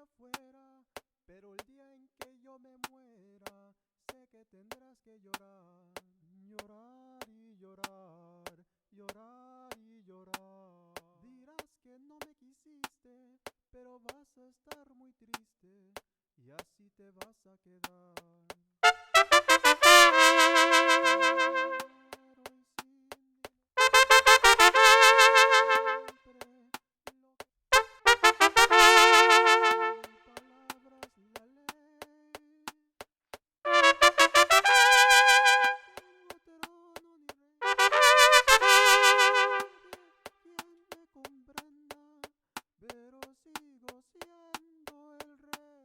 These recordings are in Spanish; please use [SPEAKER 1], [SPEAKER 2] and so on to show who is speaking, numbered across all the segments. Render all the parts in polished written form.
[SPEAKER 1] afuera, pero el día en que yo me muera, sé que tendrás que llorar, llorar y llorar, llorar y llorar. Dirás que no me quisiste, pero vas a estar muy triste y así te vas a quedar. Claro y sin siempre lo palabras la ley. No tengo trono ni rey, nadie quien me comprenda, pero sigo siendo el rey.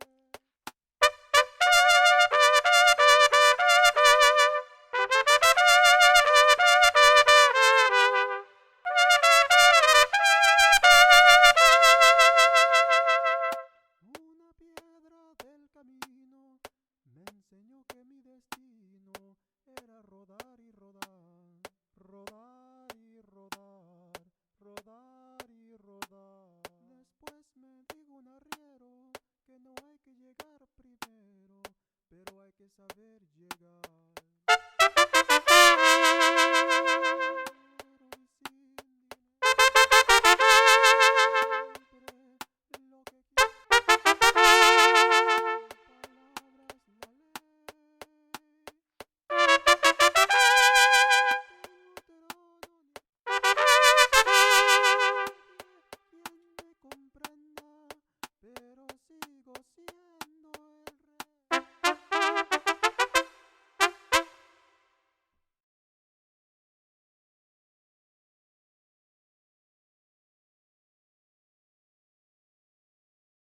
[SPEAKER 1] Una piedra del camino me enseñó que mi destino era rodar y rodar, rodar y rodar, rodar y rodar. Después me dijo un arriero que no hay que llegar primero, pero hay que saber llegar.